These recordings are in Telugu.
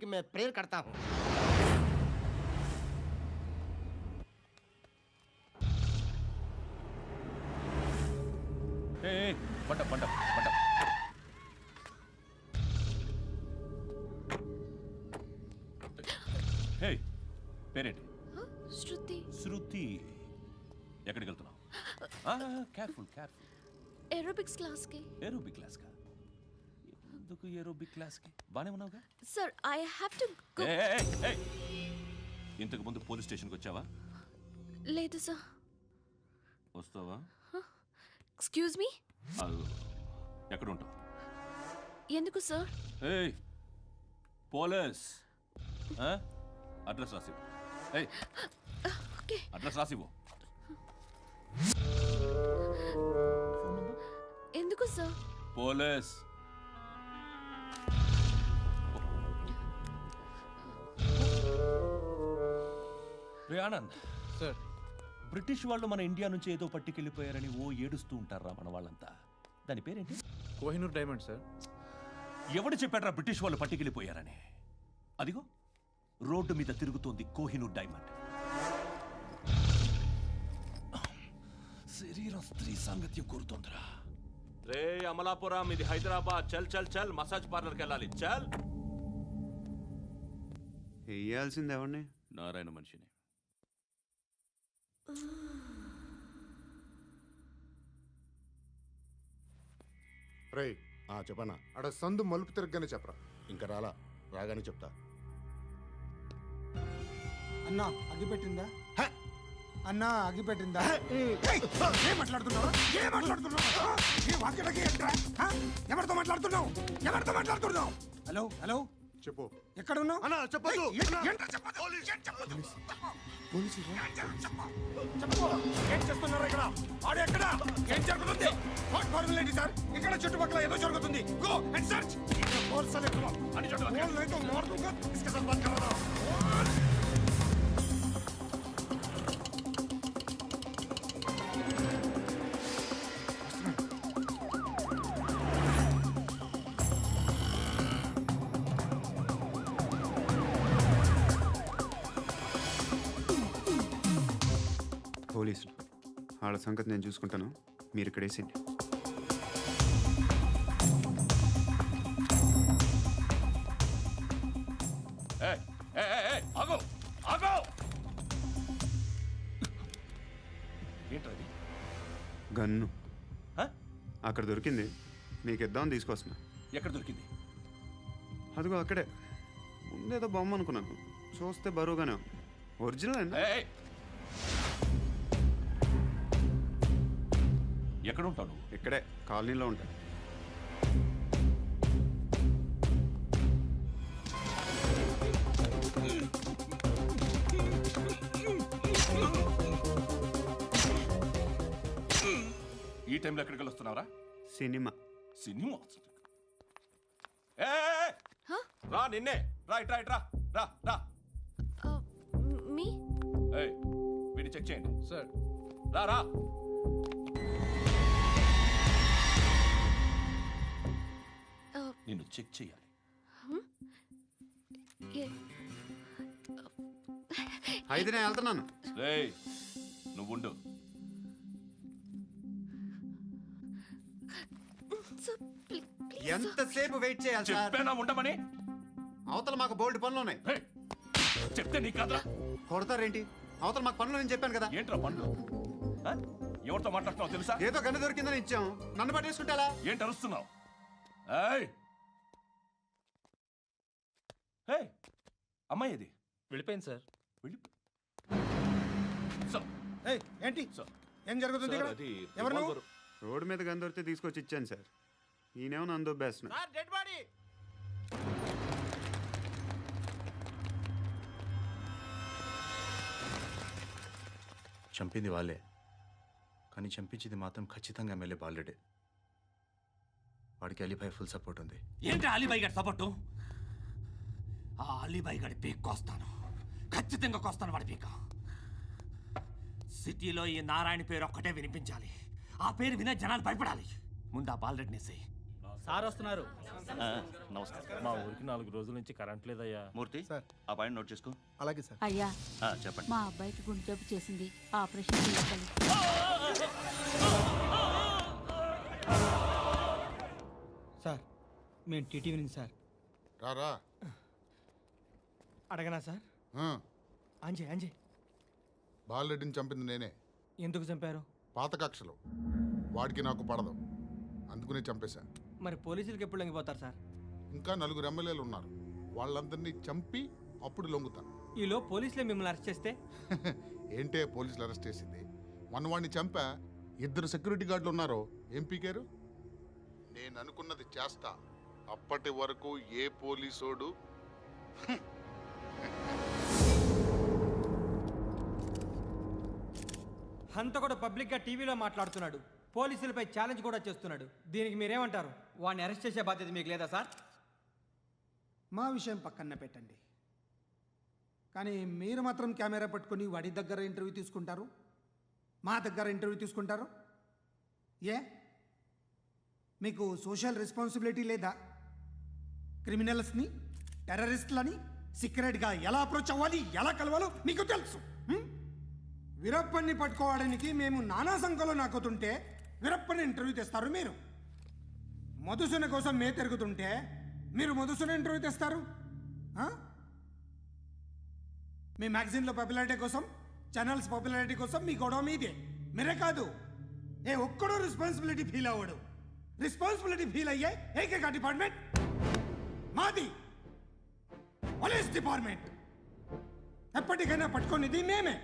की मैं प्रेयर करता हूँ। మంటప్ మంటప్ మంటప్. హే, పేరేంటి? శృతి. శృతి. ఎక్కడికి వెళ్తున్నావు? Careful careful. ఏరోబిక్స్ క్లాస్కి. ఏరోబిక్ క్లాస్ కా? ఎందుకు ఏరోబిక్ క్లాస్ కి? బానే ఉన్నావుగా? Sir I have to go. ఇంతకు ముందు పోలీస్ స్టేషన్కి వచ్చావా? లేదు సార్. వస్తావా? Excuse me. ఎక్కడ ఉంటావు? ఎందుకు సార్? ఏయ్ పోలీస్, అడ్రస్ రాసివ్వు. ఏయ్ ఓకే. అడ్రస్ రాసివ్వు. ఎందుకు సార్? పోలీస్. రే ఆనంద్ సార్, బ్రిటిష్ వాళ్ళు మన ఇండియా నుంచి ఏదో పట్టుకెళ్ళిపోయారని ఏడుస్తూ ఉంటారా మన వాళ్ళంతా? దాని పేరేంటి? Kohinoor diamond sir. ఎవడు చెప్పాడ్రా బ్రిటిష్ వాళ్ళు పట్టుకెళ్ళిపోయారని? అదిగో రోడ్డు మీద తిరుగుతోంది కోహినూర్ డైమండ్. శరీరం స్త్రీ సాంగత్యం కోరుతోందిరా. రే అమలాపురం, ఇది హైదరాబాద్. చల్ చల్ చల్, మసాజ్ పార్లర్కి వెళ్ళాలి. చల్. వేయాల్సింది ఎవరిని? నారాయణ మనిషిని. రే చెప్పనా, అక్కడ సందు మలుపు తిరగగానే చెప్పరా. ఇంకా రాగానే చెప్తా. అన్నా అగిపెట్టిందా? అన్నా అగిపెట్టిందా? ఏం మాట్లాడుతున్నావు? ఎవరితో మాట్లాడుతున్నావు? హలో హలో, చెప్పు. ఎక్కడ ఉన్నావు? అన్నా చెప్పదు. ఏం చేస్తున్నారు ఇక్కడ? ఆడు ఎక్కడ? ఏం జరుగుతుంది? What formality sir? ఇక్కడ చుట్టుపక్కల ఏదో జరుగుతుంది. Go and search. ఫోర్స్ సరే కమ్ ఆన్. అని చెప్పు. बोल नहीं तो मार दूंगा. इसके साथ बात कर रहा हूं. పోలీసులు వాళ్ళ సంగతి నేను చూసుకుంటాను, మీరు ఇక్కడ వేసేయండి. ఆగో ఆగో. ఏంటది? గన్ను అక్కడ దొరికింది, మీకు ఇద్దామని తీసుకొస్తున్నా. ఎక్కడ దొరికింది? అదిగో అక్కడే. ముందేదో బొమ్మ అనుకున్నాను, చూస్తే బరువుగానే ఉంది. ఒరిజినల్ అండి. ఎక్కడ ఉంటావు? ఇక్కడే కాలనీలో ఉంటాను. ఈ టైంలో ఎక్కడికి వస్తున్నావురా? సినిమా. సినిమా? రా, నిన్నే. రా ఇట్రా ఇట్రా. రా రా. మీ వీడిని చెక్ చేయండి. సార్ రా రా. నిన్ను చెక్ చేయాలి. అయితే నేను వెళ్తున్నాను. రేయ్ నువ్వుండు. ఎంతసేపు వెయిట్ చేయాలి సార్? చెప్పేనా ఉండమని? అవతల మాకు బోల్డ్ పనులు ఉన్నాయి. చెప్తే నీకు కాదురా. కొడతారేంటి? అవతల మాకు పనులు నేను చెప్పాను కదా. ఏంట్రా పనులు? ఎవరితో మాట్లాడుతున్నావు తెలుసా? ఏదో గన్ను దొరికిందని ఇచ్చాం, నన్ను పట్టేసుకుంటా. ఏంటి అరుస్తున్నావు? అమ్మాయి ఇది వెళ్ళిపోయింది సార్. వెళ్ళి ఏంటి ఏం జరుగుతుంది ఇక్కడ? అది ఎవరు నువ్వు? రోడ్డు మీద గన్ను దొరికితే తీసుకొచ్చి ఇచ్చాను సార్. ఈయనేమో నన్ను దొబ్బేస్తున్నా. చంపింది వాళ్ళే, కానీ చంపించింది మాత్రం ఖచ్చితంగా ఎమ్మెల్యే బాలుడే. వాడికి అలీభాయ్ ఫుల్ సపోర్ట్ ఉంది. ఏంటి అలీబాయి గారి సపోర్టు? ఆ అలీబాయి గారి పీక్ కోస్తాను, ఖచ్చితంగా కోస్తాను వాడి పీక. సిటీలో ఈ నారాయణ పేరు ఒక్కటే వినిపించాలి. ఆ పేరు వినే జనాలు భయపడాలి. ముందు ఆ బాలరెడ్డిని సార్ వస్తున్నారు. నమస్కారం. మా ఊరికి 4 రోజుల నుంచి కరెంట్ లేదయ్యా. మూర్తి ఆ పాయింట్ నోట్ చేసుకో. అలాగే సార్. అయ్యా చెప్పండి. మా అబ్బాయికి గుండె జబ్బు చేసింది, ఆపరేషన్ చేయాలి. సార్ మేము టీటీవీ నుంచి సార్. రారా. అడగనా సార్? అంజయ్ బాలరెడ్డిని చంపింది నేనే. ఎందుకు చంపారు? పాత కక్షలు వాడికి నాకు పడదు, అందుకునే చంపేశా. మరి పోలీసులకి ఎప్పుడు లొంగిపోతారు సార్? ఇంకా 4 ఎమ్మెల్యేలు ఉన్నారు, వాళ్ళందరినీ చంపి అప్పుడు లొంగుతా. ఈలో పోలీసులే మిమ్మల్ని అరెస్ట్ చేస్తే? ఏంటే పోలీసులు అరెస్ట్ చేసింది? మన వాడిని చంపా, 2 సెక్యూరిటీ గార్డులు ఉన్నారు, ఏం పీకారు? నేను అనుకున్నది చేస్తా, అప్పటి వరకు ఏ పోలీసోడు హంతకుడు పబ్లిక్గా టీవీలో మాట్లాడుతున్నాడు, పోలీసులపై ఛాలెంజ్ కూడా చేస్తున్నాడు. దీనికి మీరేమంటారు? వాడిని అరెస్ట్ చేసే బాధ్యత మీకు లేదా సార్? మా విషయం పక్కన పెట్టండి, కానీ మీరు మాత్రం కెమెరా పట్టుకొని వాడి దగ్గర ఇంటర్వ్యూ తీసుకుంటారు, మా దగ్గర ఇంటర్వ్యూ తీసుకుంటారు. ఏ మీకు సోషల్ రెస్పాన్సిబిలిటీ లేదా? క్రిమినల్స్ని, టెర్రరిస్టులని సీక్రెట్గా ఎలా అప్రోచ్ అవ్వాలి, ఎలా కలవాలో మీకు తెలుసు. వీరప్పన్ని పట్టుకోవడానికి మేము నానా సంఖ్యలో నాకుతుంటే వీరప్పని ఇంటర్వ్యూ తెస్తారు మీరు. మధుసూన కోసం మే తిరుగుతుంటే మీరు మధుసూన ఇంటర్వ్యూ తెస్తారు. మీ మ్యాగజైన్లో పాపులారిటీ కోసం, ఛానల్స్ పాపులారిటీ కోసం మీ గొడవ మీదే. మీరే కాదు, ఏ ఒక్కడో రెస్పాన్సిబిలిటీ ఫీల్ అవ్వడు. రెస్పాన్సిబిలిటీ ఫీల్ అయ్యే ఏకైక డిపార్ట్మెంట్ మాది, పోలీస్ డిపార్ట్మెంట్. ఎప్పటికైనా పట్టుకునేది మేమే.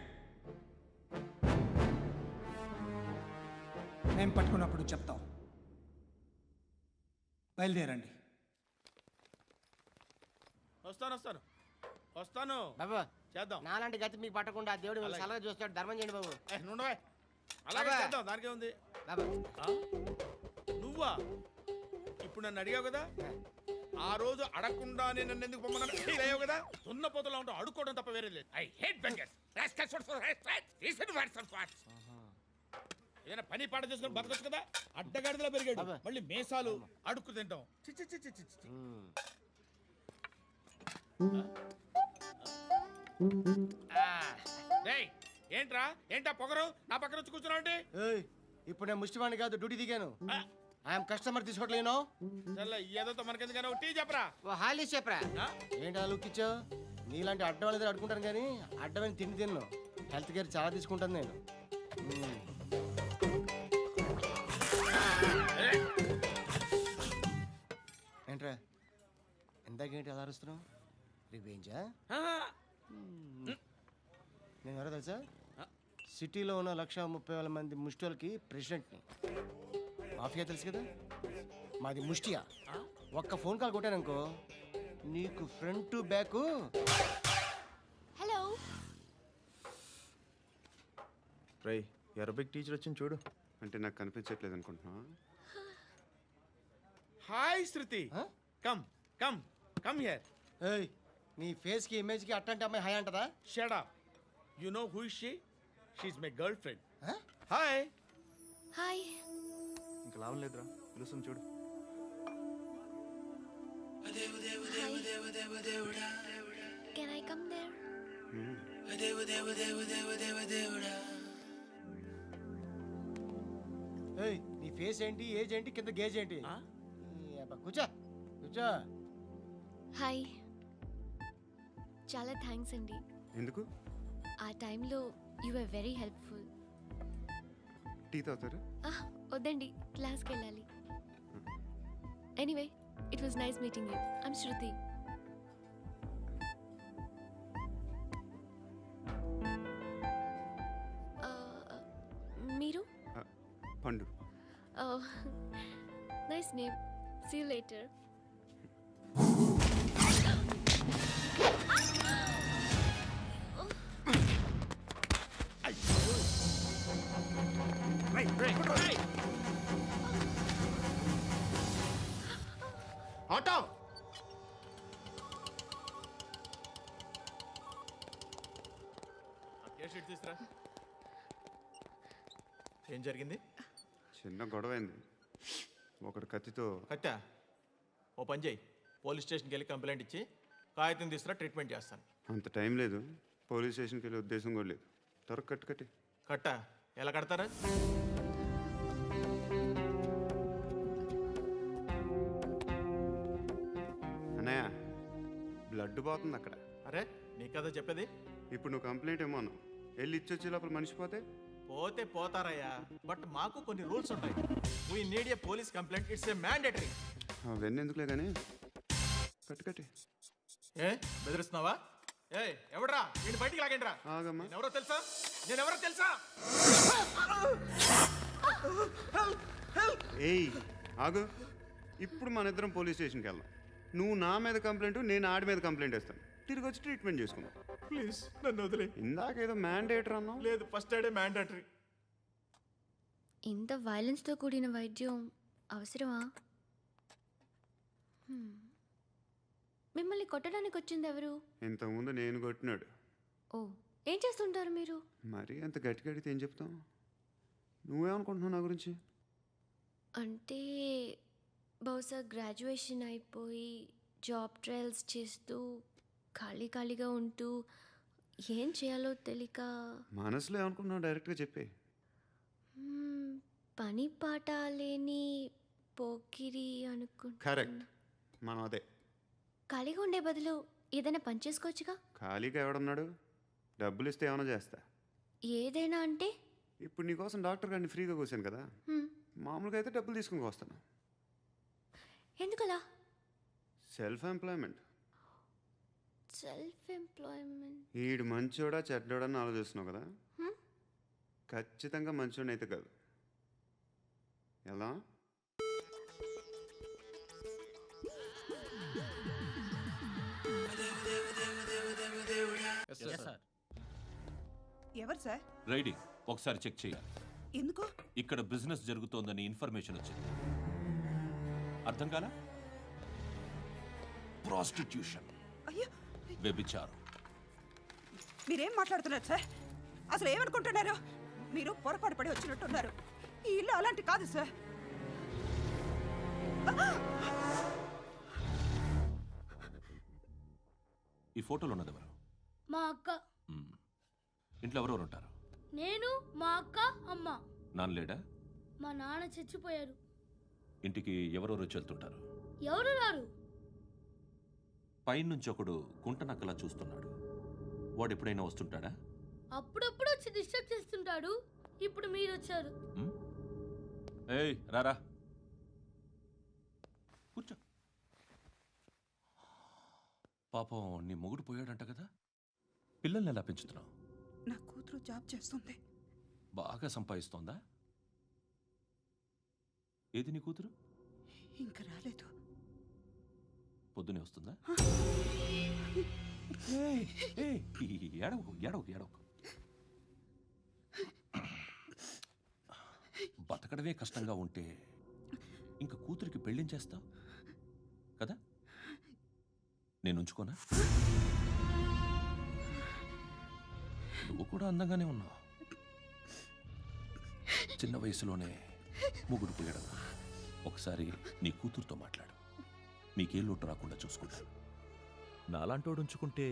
మేము పట్టుకున్నప్పుడు చెప్తాం. బయలుదేరండి. వస్తాను బాబా చేద్దాం. నాలాంటి గతి మీకు పట్టకుండా దేవుడు సలహా చూస్తాడు. ధర్మం చేయండి బాబు. నుండవే, అలాగే చేద్దాం, దానికే ఉంది. బాబా నువ్వా ఇప్పుడు నన్ను అడిగావు కదా, ఆ రోజు అడగకుండానే నన్ను ఎందుకు పొమ్మన్నాను ఫీల్ అయ్యావు కదా. సున్న పోతలో ఉంటావు, అడుక్కోవడం తప్ప వేరే లేదు. I hate bangers. ఏదైనా పని పాట చేసుకుని బతకొచ్చు కదా. అడ్డగాడిదలా పెరిగాడు, మళ్ళీ మేసాలు అడుక్కు తింటాం. చిచ్చి చిచ్చి చిచ్చి. ఏంటా పొగరు నా పక్కన వచ్చి కూర్చున్నావు అంటే? ఇప్పుడు నేను ముష్టివాణి కాదు, డ్యూటీ దిగాను. ఐఎమ్ కస్టమర్ తీసుకోవట్లేను. ఏదో మనకెందుకైనా టీ చెప్పరా. ఓ హాలీ చెప్పరా. ఏంటి ఆ లుక్ ఇచ్చావు? నీలాంటి అడ్డం వాళ్ళ దగ్గర అడుకుంటాను, కానీ అడ్డమైన తిండి తిన్ను. హెల్త్ కేర్ చాలా తీసుకుంటాను నేను. ఏంట్రా ఇందాకేంటి అలా అరుస్తున్నావు? రివేంజా? నేను ఎవరో తెలుసా? సిటీలో ఉన్న 130,000 మంది ముష్టిలకి ప్రెసిడెంట్ని. మాఫియా తెలుసు కదా, మాది ముష్టియా. ఒక్క ఫోన్ కాల్ కొట్టాననుకో, నీకు ఫ్రంట్ టు బ్యాక్. హలో. రై అరబిక్ టీచర్ వచ్చింది చూడు. అంటే నాకు కనిపించట్లేదు అనుకుంటున్నా. Hi Shruti, come come come here. ఏయ్, నీ ఫేస్ కి ఇమేజ్ కి అట్టంటే అమ్మాయి హాయ్ అంటదా? Shut up. You know who is she? She is my girlfriend. Hi. Hi. ఇంకా లాభం లేదురా, పిలుస్తుంది చూడు. Can I come there? ఏయ్, నీ ఫేస్ ఏంటి, ఏజ్ ఏంటి, కింద గేజ్ ఏంటి? కూర్చో కూర్చో. హాయ్. చాలా థ్యాంక్స్ అండి. ఎందుకు? ఆ టైంలో you are very helpful. Tea తాగుతారు? వద్దండి, క్లాస్కి వెళ్ళాలి. Anyway, it was nice meeting you. I'm Shruti. మీరు? Pandu. Nice name. See you later. Auto తీసురా. ఏం జరిగింది? చిన్న గొడవ అయింది. ఒకడు కత్తితో. కట్టా ఓ పని చేయి, పోలీస్ స్టేషన్కి వెళ్ళి కంప్లైంట్ ఇచ్చి కాగితం తీసుకురా, ట్రీట్మెంట్ చేస్తాను. అంత టైం లేదు, పోలీస్ స్టేషన్కి వెళ్ళే ఉద్దేశం కూడా లేదు. త్వరగా కట్టి కట్టా ఎలా కడతారా? అన్నయ్య బ్లడ్ పోతుంది అక్కడ. అరే నీ కదా చెప్పేది. ఇప్పుడు నువ్వు కంప్లైంట్ ఏమో అన్నావు, వెళ్ళి ఇచ్చొచ్చే లోపల మనిషి పోతే పోతే పోతారయ్యా, బట్ మాకు కొన్ని రూల్స్ ఉంటాయి. We need a police complaint, it's a mandatory. అవన్నీ ఎందుకులే కానీ కట్టి ఏ బెదిరిస్తున్నావా? ఏ ఎవడ్రా నేను బయటికి లాగండి రా. ఆగమ్మా. నేనెవరో తెలుసా? నేనెవరో తెలుసా? ఏయ్ ఆగు, ఇప్పుడు మన ఇద్దరం పోలీస్ స్టేషన్కి వెళ్దాం. నువ్వు నా మీద కంప్లైంట్, నేను ఆడి మీద కంప్లైంట్ వేస్తాను. తిరిగి వచ్చి ట్రీట్మెంట్ చేసుకుందాం. ప్లీజ్ నన్ను వదిలే. ఇందాకేదో మ్యాండేటర్ అన్నావు. లేదు, ఫస్ట్ ఎయిడే మ్యాండేటరీ. ఇంత వైలెన్స్తో కూడిన వైద్యం అవసరమా? మిమ్మల్ని కొట్టడానికి వచ్చింది ఎవరు? ఇంతకుముందు నేను కొట్టినాడు. ఓ, ఏం చేస్తుంటారు మీరు? మరి అంత గట్టిగా అడిగితే ఏం చెప్తాం? నువ్వేమనుకుంటున్నావు నా గురించి? అంటే బహుశా గ్రాడ్యుయేషన్ అయిపోయి జాబ్ ట్రయల్స్ చేస్తూ ఖాళీగా ఉంటూ ఏం చేయాలో తెలియక. మనసులో ఏమనుకుంటున్నావు డైరెక్ట్గా చెప్పే. పని పాట లేని పోకిరి అనుకుంటా. కరెక్ట్, మనం అదే. ఖాళీగా ఉండే బదులు ఏదైనా పని చేసుకోవచ్చుగా. ఖాళీగా ఎవడున్నాడు? డబ్బులు ఇస్తే ఏమైనా చేస్తా. ఏదైనా అంటే? ఇప్పుడు నీకోసం డాక్టర్ గారిని ఫ్రీగా కూర్చాను కదా, మామూలుగా అయితే డబ్బులు తీసుకుని వస్తాను. ఎందుకలా? Self employment. Self employment. ఈడు మంచోడా చెడ్డోడా అని ఆలోచిస్తున్నావు కదా, ఖచ్చితంగా మంచోడని అయితే కాదు. ఎలా? ఎవరు సార్? రైడింగ్ ఒకసారి చెక్ చేయాలి. ఎందుకు? ఇక్కడ బిజినెస్ జరుగుతోందని ఇన్ఫర్మేషన్ వచ్చింది. అర్థం కాలా? ప్రాస్టిట్యూషన్, అయ్యో, వ్యభిచారం. మీరేం మాట్లాడుతున్నారు సార్? అసలు ఏమనుకుంటున్నారు? మీరు పొరపాటు పడి వచ్చినట్టున్నారు. ఈ ఇల్లు అలాంటి కాదు సార్. ఈ ఫోటోలో ఉన్నది ఎవరు? మా అక్క. ఇంట్లో ఎవరెవరు ఉంటారు? నేను, మా అక్క, అమ్మ. నాన్న లేడా? మా నాన్న చచ్చిపోయారు. ఇంటికి ఎవరెవరు వచ్చి వెళ్తుంటారు? ఎవరు రారు. పైనుంచి ఒకడు గుంట నక్కలా చూస్తున్నాడు. వాడు ఎప్పుడైనా వస్తుంటాడా? అప్పుడప్పుడు వచ్చి డిస్టర్బ్ చేస్తుంటాడు. ఇప్పుడు మీరు వచ్చారు. ఏయ్ రారా, కూర్చో. పాపం నీ మొగుడు పోయాడంట కదా, పిల్లల్ని ఎలా పెంచుతున్నావు? నా కూతురు జాబ్ చేస్తుంది. బాగా సంపాదిస్తోందా? ఏది నీ కూతురు? ఇంకా రాలేదు. పొద్దునే వస్తుందా? ఏడవకు. బతకడమే కష్టంగా ఉంటే ఇంకా కూతురికి పెళ్ళించేస్తావు కదా? నేను ఉంచుకోనా? నువ్వు కూడా అందంగానే ఉన్నావు. చిన్న వయసులోనే ముగ్గురు పోయాడు. ఒకసారి నీ కూతురుతో మాట్లాడు, మీకే లోటు రాకుండా చూసుకుంటాను. నాలాంటోడు ఉంచుకుంటే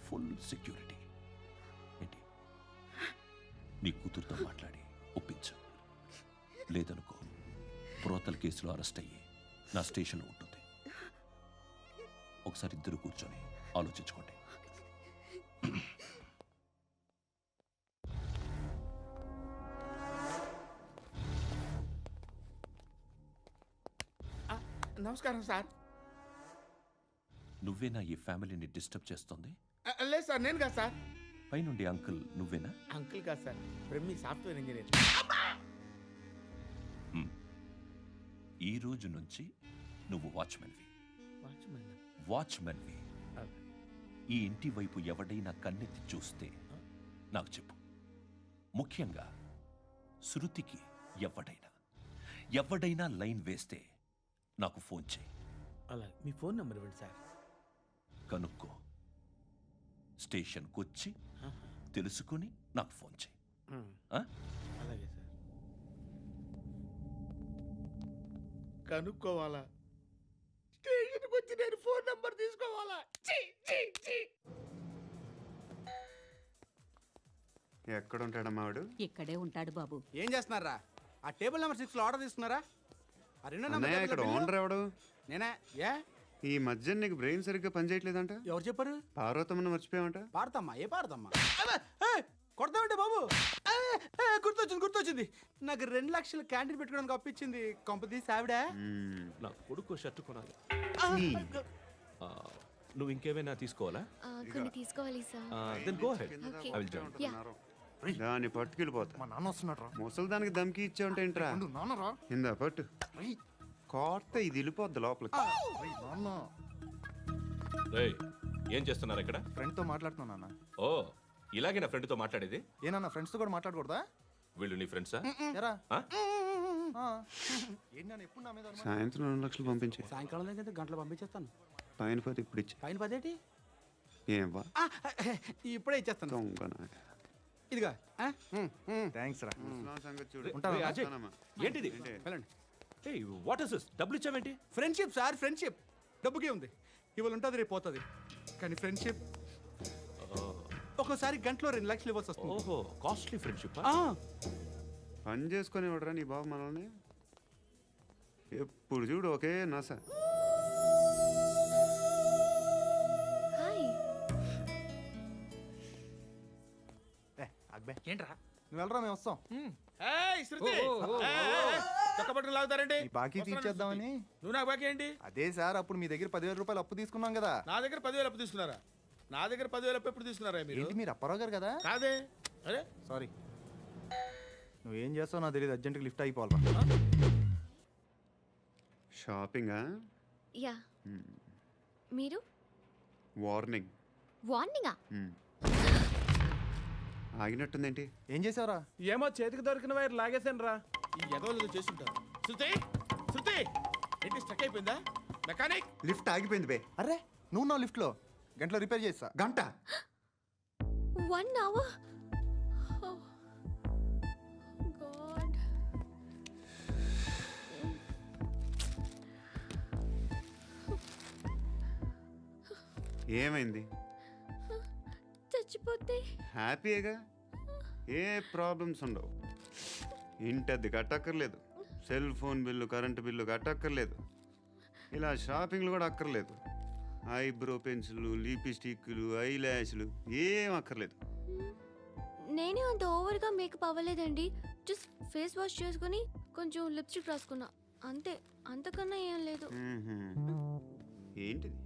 ఫుల్ సెక్యూరిటీ. ఏంటి, నీ కూతురుతో మాట్లాడి ఒప్పించు. లేదనుకో, ప్రోతల కేసులో అరెస్ట్ అయ్యి నా స్టేషన్లో ఉంటుంది. ఒకసారి ఇద్దరు కూర్చొని ఆలోచించుకోండి. నమస్కారం సార్. నువ్వేనా ఈ ఫ్యామిలీని డిస్టర్బ్ చేస్తుంది? లేదు సార్, నేను కాదు సార్. పైనుండి అంకుల్ నువ్వేనా? అంకుల్ కాదు సార్, బ్రహ్మి సాఫ్ట్వేర్ ఇంజనీర్. ఈ రోజు నుంచి నువ్వు వాచ్మెన్వి. ఈ ఇంటి వైపు ఎవడైనా కన్నెత్తి చూస్తే నాకు చెప్పు. ముఖ్యంగా శృతికి ఎవడైనా లైన్ వేస్తే నాకు ఫోన్ చేయి. అలా మీ ఫోన్ నెంబర్ ఇవ్వండి సార్. కనుక్కో, స్టేషన్కి వచ్చి తెలుసుకుని నాకు ఫోన్ చేయి. అలాగే సార్. కనుక్కోవాలా? నుంచి నేను ఫోన్ నంబర్ తీసుకోవాలా? ఛీ, ఛీ, ఛీ. ఎక్కడ ఉంటాడమ్మా వాడు? ఇక్కడే ఉంటాడు బాబు. ఏం చేస్తున్నారా? ఆ టేబుల్ నెంబర్ 6 లో ఆర్డర్ తీసుకున్నారా? ఆ రెండో అన్నయ్య నెంబర్ ఇక్కడ ఓనర్ ఎవడు? నేనే. ఏ ఈ మధ్య నీకు బ్రెయిన్ సరిగ్గా పనిచేయట్లేదంట. ఎవరు చెప్పారు? పార్వతమ్మను మర్చిపోయామంట. పాడతామ్మా. ఏ పాడతామ్మా? కొడతామంటే బాబు. గుర్తొచ్చింది. నాకు 2 లక్షలు క్యాంటీన్ పెట్టుకోవడానికి అప్పించింది కొంపదీసి ఆవిడ. నా కొడుకు షర్ట్ కొనాలి. నువ్వు ఇంకేమైనా తీసుకోవాలా? కొన్ని తీసుకోవాలి sir. Then go ahead. Okay. I will join. దాన్ని పట్టుకెళ్ళిపోతా. మా నాన్న వస్తున్నాడు రా. ముసలి దానికి దమ్కి ఇచ్చావంటే ఏంట్రా? నాన్నరా. ఇందా పట్టు. కోర్త ఇది వెళ్ళిపోద్ది లోపలికి. నాన్న రేయ్, ఏం చేస్తున్నారు ఇక్కడ? ఫ్రెండ్ తో మాట్లాడుతున్నా నాన్న. ఓ, ఇలాగే నా ఫ్రెండ్తో మాట్లాడేది? ఏనా ఫ్రెండ్స్ తో కూడా మాట్లాడకూడదా? వీళ్ళు నీ ఫ్రెండ్సా? ఎరా ఆ? ఏంటి నాన్న ఎప్పుడు నా మీద అనుమానం? సాయంత్రం 2 లక్షలు పంపించే. సాయంకాలం దగ్గర గంటలు పంపించేస్తాను. పైన 10 ఇప్పుడు ఇచ్చే. పైన 10 ఏంటి? ఏం వా ఇప్పుడే ఇచ్చేస్తాను. దొంగనా. ఇదిగా థ్యాంక్స్ రా. ముసలాం సంగతి చూడు. ఉంటావా? రేయ్, అజయ్, ఉంటానమ్మా. ఏంటిది? ఏంటి? వెళ్ళండి. ఏయ్, వాట్ ఇస్ దిస్? డబ్బులు ఇచ్చావేంటి? Friendship sir, friendship. డబ్బుకే ఉంది. ఇవాళ ఉంటుంది, రేపు పోతుంది. కానీ ఫ్రెండ్షిప్ ఒక్కోసారి గంటలో 2 లక్షలు ఇవ్వాల్సి వస్తుంది. ఓహో, కాస్ట్లీ ఫ్రెండ్షిప్. పని చేసుకొని ఇవ్వడరా నీ బాబు మనల్ని? ఎప్పుడు చూడు ఒకే నస. హాయ్. అక్బే ఏంట్రా? నువ్వు వెళ్ళరా, మేము వస్తాం. చక్కబట్టలు లాగుతారండి. ఈ బాకీ తీర్చేద్దామని. నువ్వు నాకు బాకీ ఏంటి? అదే సార్, అప్పుడు మీ దగ్గర 10,000 రూపాయలు అప్పు తీసుకున్నాం కదా. నా దగ్గర 10,000 అప్పు తీసుకున్నారా? నా దగ్గర 10,000 అప్పు ఎప్పుడు తీసుకున్నారా మీరు? ఏంటి మీరు అప్పారావు గారు కదా? కాదే. అరే సారీ. నువ్వేం చేస్తావు నాకు తెలియదు, అర్జెంట్గా లిఫ్ట్ అయిపోవాలి. షాపింగా? యా. మీరు? వార్నింగ్. వార్నింగా? ఆగినట్టుందేంటి? ఏం చేసావురా? ఏమో చేతికి దొరికిన వైర్ లాగేసాను రా. ఈ ఎదవలు చేస్తుంటారు. శృతి, శృతి, ఏంటి స్టక్ అయిపోయిందా? మెకానిక్. లిఫ్ట్ ఆగిపోయింది బే. అరే నువ్వు నా లిఫ్ట్లో గంటలో రిపేర్ చేస్తా. గంట? 1 hour? Oh. God. ఏమైంది? చచ్చిపోతే? హ్యాపీగా, ఏ ప్రాబ్లమ్స్ ఉండవు. ఇంటి అద్దె కట్టక్కర్లేదు, cell phone bill, current bill కట్టక్కర్లేదు, ఇలా షాపింగ్లు కూడా అక్కర్లేదు. ఐబ్రో పెన్సిల్లు, లిప్స్టిక్లు, ఐ ల్యాష్లు ఏం అక్కర్లేదు. నేనే అంత ఓవర్గా మేకప్ అవ్వలేదండి. జస్ట్ ఫేస్ వాష్ చేసుకుని కొంచెం లిప్స్టిక్ రాసుకున్నా అంతే. అంతకన్నా ఏం లేదు. ఏంటిది?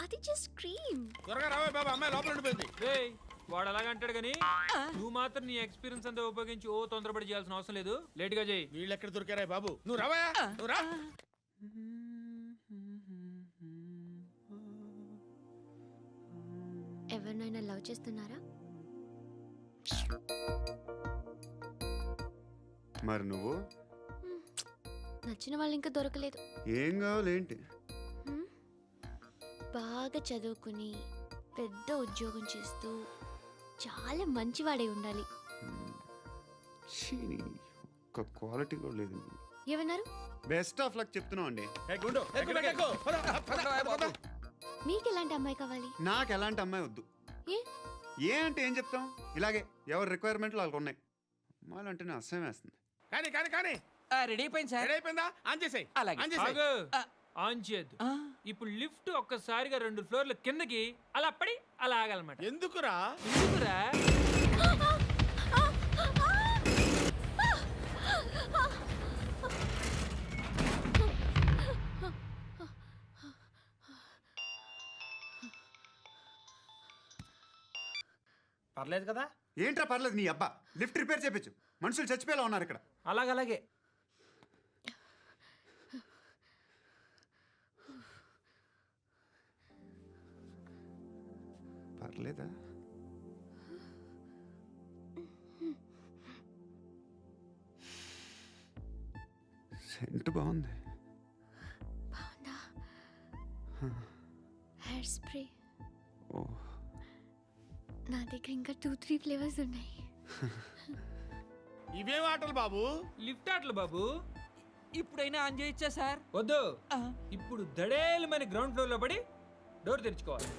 అది జస్ట్ క్రీమ్. త్వరగా రావే బాబా, అమ్మాయి లోపల ఉండిపోయింది. వాడు అలాగంటాడు కానీ నువ్వు మాత్రం నీ ఎక్స్పీరియన్స్ అంతా ఉపయోగించి తొందరపడి చేయాల్సిన అవసరం లేదు. లేట్ గా చేయి. వీళ్ళు ఎక్కడ దొరికారా బాబు? నువ్వు రావా, నువ్వు రా. ఎవరినైనా లవ్ చేస్తున్నారా? మరి నువ్వు? నచ్చిన వాళ్ళు ఇంకా దొరకలేదు. ఏం కావాలి ఏంటి? బాగా చదువుకుని పెద్ద ఉద్యోగం చేస్తూ చాలా మంచివాడే ఉండాలి. ఒక్క క్వాలిటీ కూడా లేదు. ఏమన్నారు? బెస్ట్ ఆఫ్ లక్ చెప్తున్నావు అండి. మీకు ఎలాంటి అమ్మాయి కావాలి? నాకు ఎలాంటి అమ్మాయి వద్దు. ఏ అంటే ఏం చెప్తాం? ఇలాగే ఎవరి రిక్వైర్మెంట్లు వాళ్ళకు ఉన్నాయి. అమ్మాయిలు అంటేనే అసహ్యం వేస్తుంది. కానీ కానీ కానీ రెడీ అయిపోయింది సార్. రెడీ అయిపోయిందా? ఆన్ చేసేయ్. ఆన్ చేసేయ్. ఆన్ చేయద్దు. ఇప్పుడు లిఫ్ట్ ఒక్కసారిగా 2 ఫ్లోర్ల కిందకి అలా పడి అలా ఆగాలన్నమాట. ఎందుకురా? ఎందుకురా? పర్లేదు కదా? ఏంట్రా పర్లేదు నీ అబ్బా. లిఫ్ట్ రిపేర్ చేయించు. మనుషులు చచ్చిపోయేలా ఉన్నారు ఇక్కడ. అలాగే పర్లేదా? సెంట్ బాగుంది. బాగుందా? Hair spray. ఓ, నా దగ్గర ఇంకా 2-3 ఫ్లేవర్స్ ఉన్నాయి. ఇవేం ఆటలు బాబు? లిఫ్ట్ ఆటలు బాబు. ఇప్పుడైనా ఆన్ చేయొచ్చా సార్? వద్దు, ఇప్పుడు దడేలమని గ్రౌండ్ ఫ్లోర్ లో పడి డోర్ తెరుచుకోవాలి.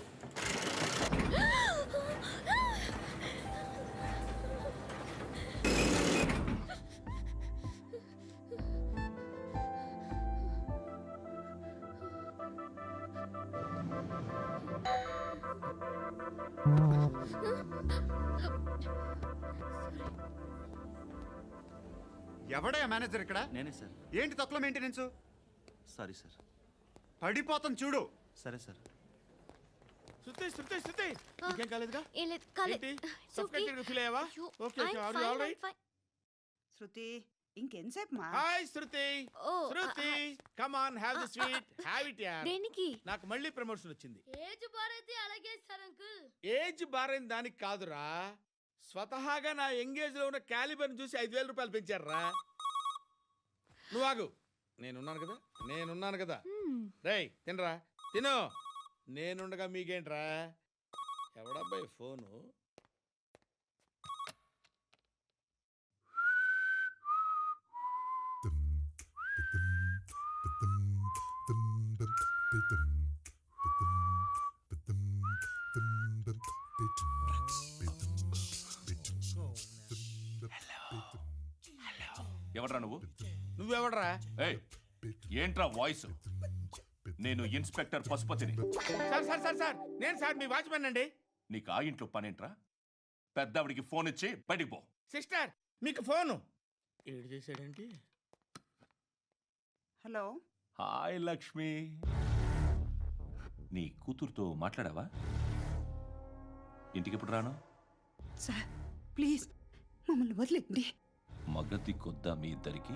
ఎవడయ్యా మేనేజర్ ఇక్కడ? నేనే సార్. ఏంటి తక్కువ మెయింటెనెన్స్? Sorry sir. పడిపోతాం చూడు. సరే సార్. శృతి ఇంకేం కాలేదుగా? ఏం లేదు, కాలేదు. ఏంటి? It's okay. Suffocated feel అయ్యావా? అయ్యో, Okay, I'm are you fine, all I'm right? fine. శృతి ఇంకెంతసేపు మా hi Shruti. Oh, Shruti come on have the sweet. Have it యార్. దేనికి? నాకు మళ్ళీ ప్రమోషన్ వచ్చింది. ఏజ్ బారైతే అలాగే సార్ అంకుల్. ఏజ్ బారైన దానికి కాదురా, స్వతహాగా నా ఎంగేజ్ లో ఉన్న క్యాలిబర్ చూసి 5,000 రూపాయలు పెంచారా. నువ్వు ఆగు, నేనున్నాను కదా. రేయ్ తినరా, తిను. నేనుండగా మీకేంట్రా? ఎవడబ్బాయి ఫోను? ఎవడ్రా నువ్వు? నువ్వెవడరా? ఏయ్, ఏంట్రా వాయిస్? నేను ఇన్స్పెక్టర్ పశుపతిని. సార్ నేను సార్ మీ వాచ్మెన్ అండి. నీకు ఆ ఇంట్లో పనేంట్రా? పెద్దవిడికి ఫోన్ ఇచ్చి బయటికి పో. సిస్టర్ మీకు ఫోను. ఏడు చేశాడేంటి? Hello hi Lakshmi. నీ కూతురుతో మాట్లాడావా? ఇంటికి ఎప్పుడు రాను? సార్ ప్లీజ్ మమ్మల్ని వదిలేండి. మగతి కొద్దా మీ ఇద్దరికి?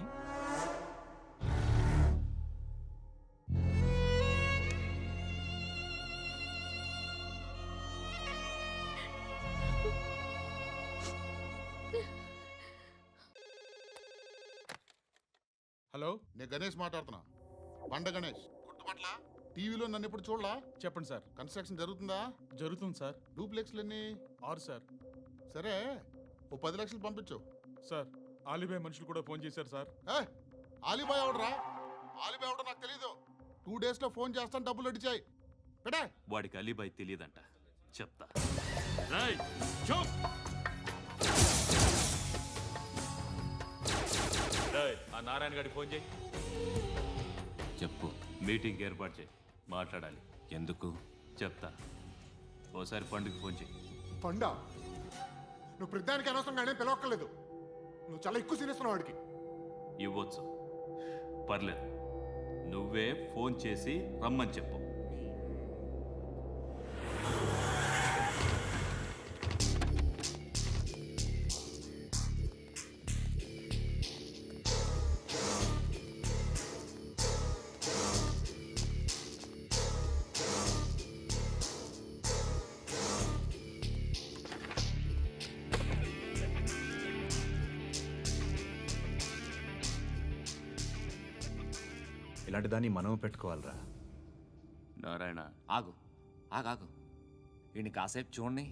హలో, నేను గణేష్ మాట్లాడుతున్నా. బండ గణేష్ గుర్తుపట్ల? టీవీలో నన్ను ఎప్పుడు చూడలా? చెప్పండి సార్. కన్స్ట్రక్షన్ జరుగుతుందా? జరుగుతుంది సార్. డూప్లెక్స్లు ఎన్ని? 6 సార్. సరే, ఓ 10 లక్షలు పంపించు. సార్ ఆలిబాయ్ మనుషులు కూడా ఫోన్ చేశారు సార్. ఆలిబాయ్ ఎవడరా? ఆలిబాయ్ ఎవడో నాకు తెలీదు. 2 డేస్లో ఫోన్ చేస్తాను, డబ్బులు అడిచాయి పెడే. వాడికి అలీబాయ్ తెలియదంట, చెప్తా. ఆ నారాయణ గారికి ఫోన్ చేయి. చెప్పు. మీటింగ్ ఏర్పాటు చేయి, మాట్లాడాలి. ఎందుకు? చెప్తా. ఓసారి పండుగ ఫోన్ చేయి. పండా, నువ్వు ప్రతిదానికి అనవసరంగానే పిలవక్కర్లేదు. నువ్వు చాలా ఎక్కువ సీనిస్తున్నావు వాడికి. ఇవ్వచ్చు, పర్లేదు. నువ్వే ఫోన్ చేసి రమ్మని చెప్పు. ఇలాంటి దాన్ని మనం పెట్టుకోవాలరా. నారాయణ ఆగు ఆగాగు. వీడిని కాసేపు చూడండి.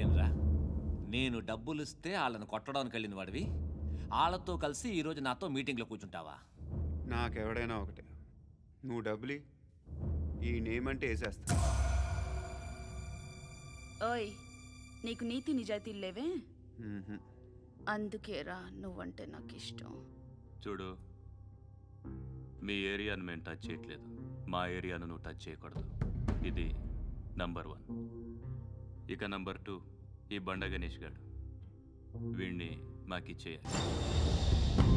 ఏంరా, నేను డబ్బులు ఇస్తే వాళ్ళని కొట్టడానికి వెళ్ళిన వాడివి, వాళ్ళతో కలిసి ఈరోజు నాతో మీటింగ్లో కూర్చుంటావా? నాకెవడైనా ఒకటే, నువ్వు డబ్బులి, ఈ నేమ్ అంటే వేసేస్తా. ఓయ్, నీకు నీతి నిజాయితీలు లేవే, అందుకేరా నువ్వంటే నాకు ఇష్టం. చూడు, మీ ఏరియాను మేము టచ్ చేయట్లేదు, మా ఏరియాను నువ్వు టచ్ చేయకూడదు. ఇది నంబర్ 1. ఇక నంబర్ 2, ఈ బండ గణేష్ గారు, వీణ్ణి మాకిచ్చేయాలి.